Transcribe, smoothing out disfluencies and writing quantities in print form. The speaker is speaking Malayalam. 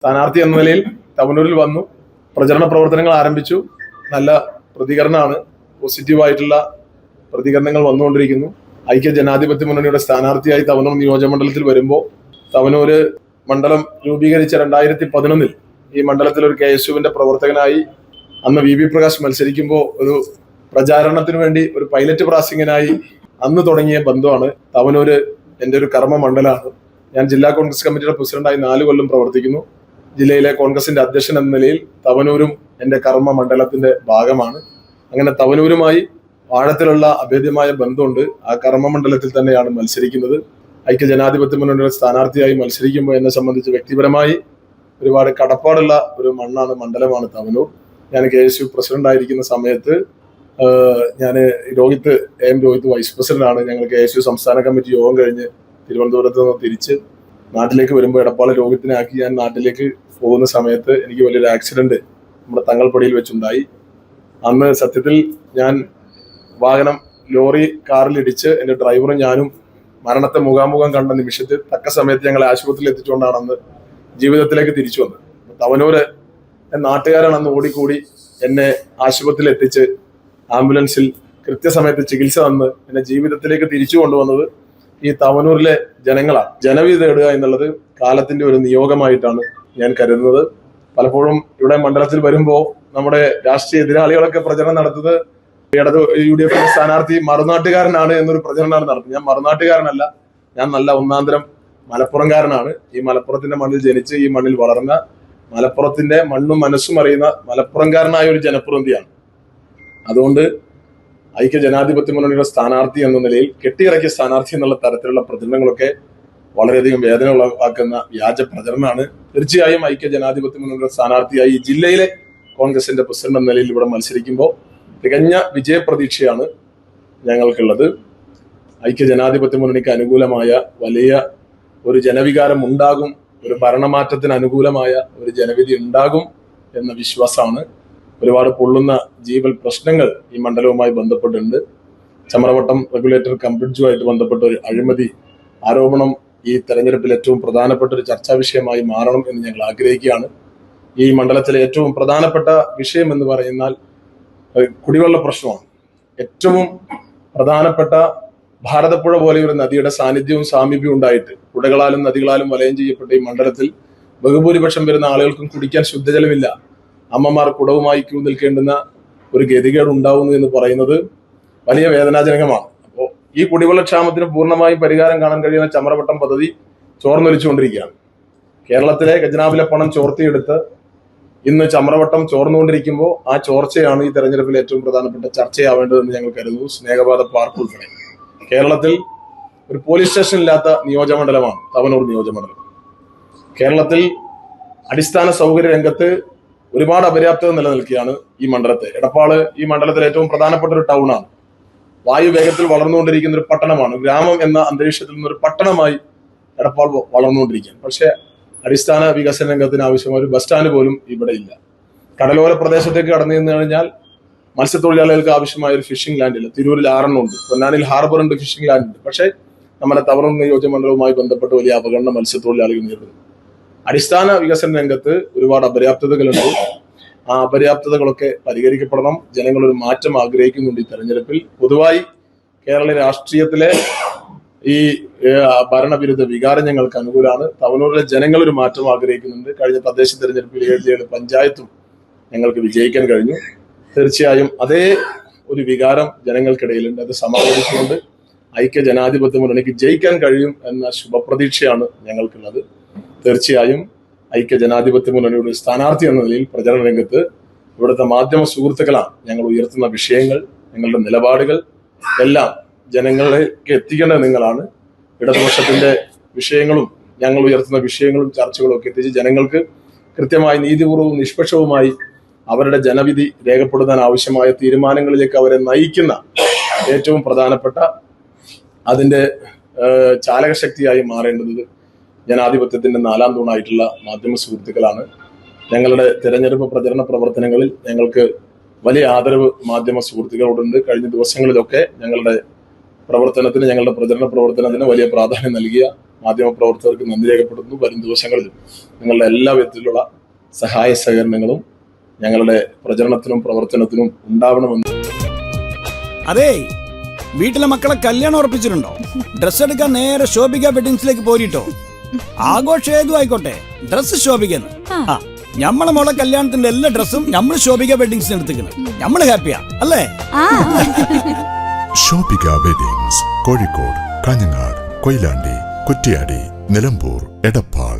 സ്ഥാനാർത്ഥി എന്ന നിലയിൽ തവനൂരിൽ വന്നു, പ്രചരണ പ്രവർത്തനങ്ങൾ ആരംഭിച്ചു. നല്ല പ്രതികരണമാണ്, പോസിറ്റീവായിട്ടുള്ള പ്രതികരണങ്ങൾ വന്നുകൊണ്ടിരിക്കുന്നു. ഐക്യ ജനാധിപത്യ മുന്നണിയുടെ സ്ഥാനാർത്ഥിയായി തവനൂർ നിയോജകമണ്ഡലത്തിൽ വരുമ്പോൾ, തവനൂര് മണ്ഡലം രൂപീകരിച്ച 2011 ഈ മണ്ഡലത്തിൽ ഒരു KSUവിന്റെ പ്രവർത്തകനായി അന്ന് VV പ്രകാശ് മത്സരിക്കുമ്പോൾ ഒരു പ്രചാരണത്തിന് വേണ്ടി ഒരു പൈലറ്റ് പ്രാസിംഗിനായി അന്ന് തുടങ്ങിയ ബന്ധമാണ്. തവനൂര് എൻ്റെ ഒരു കർമ്മ മണ്ഡലമാണ്. ഞാൻ ജില്ലാ കോൺഗ്രസ് കമ്മിറ്റിയുടെ പ്രസിഡന്റായി 4 കൊല്ലം പ്രവർത്തിക്കുന്നു. ജില്ലയിലെ കോൺഗ്രസിന്റെ അധ്യക്ഷൻ എന്ന നിലയിൽ തവനൂരും എൻ്റെ കർമ്മ മണ്ഡലത്തിന്റെ ഭാഗമാണ്. അങ്ങനെ തവനൂരുമായി ആഴത്തിലുള്ള അഭേദ്യമായ ബന്ധമുണ്ട്. ആ കർമ്മ മണ്ഡലത്തിൽ തന്നെയാണ് മത്സരിക്കുന്നത്. ഐക്യ ജനാധിപത്യ മുന്നണിയുടെ സ്ഥാനാർത്ഥിയായി മത്സരിക്കുമ്പോൾ എന്നെ സംബന്ധിച്ച് വ്യക്തിപരമായി ഒരുപാട് കടപ്പാടുള്ള ഒരു മണ്ഡലമാണ് തവനൂർ. ഞാൻ KSU പ്രസിഡന്റ് ആയിരിക്കുന്ന സമയത്ത് ഞാൻ രോഹിത് വൈസ് പ്രസിഡന്റാണ്. ഞങ്ങൾ KSU സംസ്ഥാന കമ്മിറ്റി യോഗം കഴിഞ്ഞ് തിരുവനന്തപുരത്ത് നിന്ന് തിരിച്ച് നാട്ടിലേക്ക് വരുമ്പോൾ എടപ്പാൾ രോഹിത്തിനെ ആക്കി ഞാൻ നാട്ടിലേക്ക് പോകുന്ന സമയത്ത് എനിക്ക് വലിയൊരു ആക്സിഡന്റ് നമ്മുടെ തങ്ങൾപ്പടിയിൽ വെച്ചുണ്ടായി. അന്ന് സത്യത്തിൽ ഞാൻ വാഹനം ലോറി കാറിലിടിച്ച് എൻ്റെ ഡ്രൈവറും ഞാനും മരണത്തെ മുഖാമുഖം കണ്ട നിമിഷത്തിൽ തക്ക സമയത്ത് ഞങ്ങളെ ആശുപത്രിയിൽ എത്തിച്ചുകൊണ്ടാണ് അന്ന് ജീവിതത്തിലേക്ക് തിരിച്ചു വന്നത്. തവനൂര് നാട്ടുകാരാണ് അന്ന് ഓടിക്കൂടി എന്നെ ആശുപത്രിയിൽ എത്തിച്ച് ആംബുലൻസിൽ കൃത്യസമയത്ത് ചികിത്സ തന്ന് എന്നെ ജീവിതത്തിലേക്ക് തിരിച്ചു കൊണ്ടുവന്നത് ഈ തവനൂരിലെ ജനങ്ങളാണ്. ജനവിധി തേടുക എന്നുള്ളത് കാലത്തിന്റെ ഒരു നിയോഗമായിട്ടാണ് ഞാൻ കരുതുന്നത്. പലപ്പോഴും ഇവിടെ മണ്ഡലത്തിൽ വരുമ്പോൾ നമ്മുടെ രാഷ്ട്രീയ എതിരാളികളൊക്കെ പ്രചരണം നടത്തുന്നത് UDF സ്ഥാനാർത്ഥി മറുനാട്ടുകാരനാണ് എന്നൊരു പ്രചരണമാണ് നടത്തുന്നത്. ഞാൻ മറുനാട്ടുകാരനല്ല, ഞാൻ നല്ല ഒന്നാന്തരം മലപ്പുറംകാരനാണ്. ഈ മലപ്പുറത്തിന്റെ മണ്ണിൽ ജനിച്ച് ഈ മണ്ണിൽ വളർന്ന, മലപ്പുറത്തിന്റെ മണ്ണും മനസ്സും അറിയുന്ന മലപ്പുറംകാരനായ ഒരു ജനപ്രതിനിധിയാണ്. അതുകൊണ്ട് ഐക്യ ജനാധിപത്യ മുന്നണിയുടെ സ്ഥാനാർത്ഥി എന്ന നിലയിൽ കെട്ടിയിറക്കിയ സ്ഥാനാർത്ഥി എന്നുള്ള തരത്തിലുള്ള പ്രചരണങ്ങളൊക്കെ വളരെയധികം വേദന ഉളവാക്കുന്ന വ്യാജ പ്രചരണമാണ്. തീർച്ചയായും ഐക്യ ജനാധിപത്യ മുന്നണിയുടെ സ്ഥാനാർത്ഥിയായി ഈ ജില്ലയിലെ കോൺഗ്രസിന്റെ പ്രസിഡന്റ് എന്ന നിലയിൽ ഇവിടെ മത്സരിക്കുമ്പോൾ തികഞ്ഞ വിജയപ്രതീക്ഷയാണ് ഞങ്ങൾക്കുള്ളത്. ഐക്യ ജനാധിപത്യ മുന്നണിക്ക് അനുകൂലമായ വലിയ ഒരു ജനവികാരം ഉണ്ടാകും, ഒരു ഭരണമാറ്റത്തിന് അനുകൂലമായ ഒരു ജനവിധി ഉണ്ടാകും എന്ന വിശ്വാസമാണ്. ഒരുപാട് പൊള്ളുന്ന ജീവൽ പ്രശ്നങ്ങൾ ഈ മണ്ഡലവുമായി ബന്ധപ്പെട്ടുണ്ട്. ചമ്രവട്ടം റെഗുലേറ്റർ കം ബ്രിഡ്ജുമായിട്ട് ബന്ധപ്പെട്ട ഒരു അഴിമതി ആരോപണം ഈ തെരഞ്ഞെടുപ്പിൽ ഏറ്റവും പ്രധാനപ്പെട്ട ഒരു ചർച്ചാ വിഷയമായി മാറണം എന്ന് ഞങ്ങൾ ആഗ്രഹിക്കുകയാണ്. ഈ മണ്ഡലത്തിലെ ഏറ്റവും പ്രധാനപ്പെട്ട വിഷയം എന്ന് പറയുന്നാൽ കുടിവെള്ള പ്രശ്നമാണ്. ഏറ്റവും പ്രധാനപ്പെട്ട ഭാരതപ്പുഴ പോലെ ഒരു നദിയുടെ സാന്നിധ്യവും സാമീപ്യവും ഉണ്ടായിട്ട് പുഴകളാലും നദികളാലും വലയം ചെയ്യപ്പെട്ട ഈ മണ്ഡലത്തിൽ ബഹുഭൂരിപക്ഷം വരുന്ന ആളുകൾക്കും കുടിക്കാൻ ശുദ്ധജലമില്ല. അമ്മമാർ കുടവുമായി ക്യൂ നിൽക്കേണ്ടുന്ന ഒരു ഗതികേട് ഉണ്ടാവുന്നു എന്ന് പറയുന്നത് വലിയ വേദനാജനകമാണ്. അപ്പോൾ ഈ കുടിവെള്ളക്ഷാമത്തിന് പൂർണ്ണമായും പരിഹാരം കാണാൻ കഴിയുന്ന ചമ്രവട്ടം പദ്ധതി ചോർന്നൊലിച്ചുകൊണ്ടിരിക്കുകയാണ്. കേരളത്തിലെ ഖജനാവിലെ പണം ചോർത്തിയെടുത്ത് ഇന്ന് ചമ്രവട്ടം ചോർന്നുകൊണ്ടിരിക്കുമ്പോൾ ആ ചോർച്ചയാണ് ഈ തെരഞ്ഞെടുപ്പിൽ ഏറ്റവും പ്രധാനപ്പെട്ട ചർച്ചയാവേണ്ടതെന്ന് ഞങ്ങൾ കരുതുന്നു. സ്നേഹപാത പാർക്ക് ഉൾപ്പെടെ കേരളത്തിൽ ഒരു പോലീസ് സ്റ്റേഷൻ ഇല്ലാത്ത നിയോജകമണ്ഡലമാണ് തവനൂർ നിയോജകമണ്ഡലം. കേരളത്തിൽ അടിസ്ഥാന സൗകര്യ രംഗത്ത് ഒരുപാട് അപര്യാപ്തത നിലനിൽക്കുകയാണ് ഈ മണ്ഡലത്തെ. എടപ്പാള് ഈ മണ്ഡലത്തിലെ ഏറ്റവും പ്രധാനപ്പെട്ട ഒരു ടൗണാണ്. വായു വേഗത്തിൽ വളർന്നുകൊണ്ടിരിക്കുന്ന ഒരു പട്ടണമാണ്. ഗ്രാമം എന്ന അന്തരീക്ഷത്തിൽ നിന്നൊരു പട്ടണമായി എടപ്പാൾ വളർന്നുകൊണ്ടിരിക്കുകയാണ്. പക്ഷെ അടിസ്ഥാന വികസന രംഗത്തിന് ആവശ്യമായ ഒരു ബസ് സ്റ്റാൻഡ് പോലും ഇവിടെ ഇല്ല. കടലോര പ്രദേശത്തേക്ക് കടന്നു ചെന്ന് കഴിഞ്ഞാൽ മത്സ്യത്തൊഴിലാളികൾക്ക് ആവശ്യമായ ഒരു ഫിഷിംഗ് ലാൻഡ് ഇല്ല. തിരൂരിൽ 6 ഉണ്ട്, പൊന്നാനിയിൽ ഹാർബർ ഉണ്ട്, ഫിഷിംഗ് ലാൻഡ് ഉണ്ട്. പക്ഷേ നമ്മുടെ തവനൂർ നിയോജകമണ്ഡലവുമായി ബന്ധപ്പെട്ട് വലിയ അപകടം മത്സ്യത്തൊഴിലാളികൾ നേരിടുന്നു. അടിസ്ഥാന വികസന രംഗത്ത് ഒരുപാട് അപര്യാപ്തതകളുണ്ട്. ആ അപര്യാപ്തതകളൊക്കെ പരിഹരിക്കപ്പെടണം. ജനങ്ങൾ ഒരു മാറ്റം ആഗ്രഹിക്കുന്നുണ്ട് ഈ തെരഞ്ഞെടുപ്പിൽ. പൊതുവായി കേരള രാഷ്ട്രീയത്തിലെ ഈ ഭരണവിരുദ്ധ വികാരം ഞങ്ങൾക്ക് അനുകൂലമാണ്. തവനൂരിലെ ജനങ്ങൾ ഒരു മാറ്റം ആഗ്രഹിക്കുന്നുണ്ട്. കഴിഞ്ഞ തദ്ദേശ തെരഞ്ഞെടുപ്പിൽ 7 പഞ്ചായത്തും ഞങ്ങൾക്ക് വിജയിക്കാൻ കഴിഞ്ഞു. തീർച്ചയായും അതേ ഒരു വികാരം ജനങ്ങൾക്കിടയിലുണ്ട്. അത് സമാഹരിച്ചുകൊണ്ട് ഐക്യ ജനാധിപത്യ മുന്നണിക്ക് ജയിക്കാൻ കഴിയും എന്ന ശുഭപ്രതീക്ഷയാണ് ഞങ്ങൾക്കുള്ളത്. തീർച്ചയായും ഐക്യ ജനാധിപത്യ മുന്നണിയുടെ സ്ഥാനാർത്ഥി എന്ന നിലയിൽ പ്രചരണ രംഗത്ത് ഇവിടുത്തെ മാധ്യമ സുഹൃത്തുക്കളാണ് ഞങ്ങൾ ഉയർത്തുന്ന വിഷയങ്ങൾ, ഞങ്ങളുടെ നിലപാടുകൾ എല്ലാം ജനങ്ങളിലേക്ക് എത്തിക്കേണ്ടത് നിങ്ങളാണ്. ഇടതുപക്ഷത്തിന്റെ വിഷയങ്ങളും ഞങ്ങൾ ഉയർത്തുന്ന വിഷയങ്ങളും ചർച്ചകളും ഒക്കെ എത്തിച്ച് ജനങ്ങൾക്ക് കൃത്യമായി നീതിപൂർവ്വവും നിഷ്പക്ഷവുമായി അവരുടെ ജനവിധി രേഖപ്പെടുത്താൻ ആവശ്യമായ തീരുമാനങ്ങളിലേക്ക് അവരെ നയിക്കുന്ന ഏറ്റവും പ്രധാനപ്പെട്ട അതിന്റെ ചാലകശക്തിയായി മാറേണ്ടത് ജനാധിപത്യത്തിന്റെ 4ാം തൂണായിട്ടുള്ള മാധ്യമ സുഹൃത്തുക്കളാണ്. ഞങ്ങളുടെ തെരഞ്ഞെടുപ്പ് പ്രചരണ പ്രവർത്തനങ്ങളിൽ ഞങ്ങൾക്ക് വലിയ ആദരവ് മാധ്യമ സുഹൃത്തുക്കളോടുണ്ട്. കഴിഞ്ഞ ദിവസങ്ങളിലൊക്കെ ഞങ്ങളുടെ പ്രചരണ പ്രവർത്തനത്തിന് വലിയ പ്രാധാന്യം നൽകിയ മാധ്യമപ്രവർത്തകർക്ക് നന്ദി രേഖപ്പെടുന്നു. വരും ദിവസങ്ങളിൽ നിങ്ങളുടെ എല്ലാ വിധത്തിലുള്ള സഹായ സഹകരണങ്ങളും ഞങ്ങളുടെ പ്രചരണത്തിനും പ്രവർത്തനത്തിനും ഉണ്ടാവണമെന്ന്. അതെ, വീട്ടിലെ മക്കളെ കല്യാണം ഉറപ്പിച്ചിട്ടുണ്ടോ? ഡ്രസ് എടുക്കാൻ നേരെ ശോഭിക വെഡിങ്സിലേക്ക് പോരിട്ടോ. ആഘോഷം ഏതും ആയിക്കോട്ടെ, ഡ്രസ് ശോഭിക്കുന്നു. ഞമ്മളെ മോളെ കല്യാണത്തിന്റെ എല്ലാ ഡ്രസ്സും നമ്മൾ ശോഭിക വെഡിങ്സിന് എടുത്തിക്കണം. നമ്മള് ഹാപ്പിയാ അല്ലേ? ശോഭിക വെഡിങ്സ്, കോഴിക്കോട്, കാഞ്ഞങ്ങാട്, കൊയിലാണ്ടി, കുറ്റ്യാടി, നിലമ്പൂർ, എടപ്പാൾ.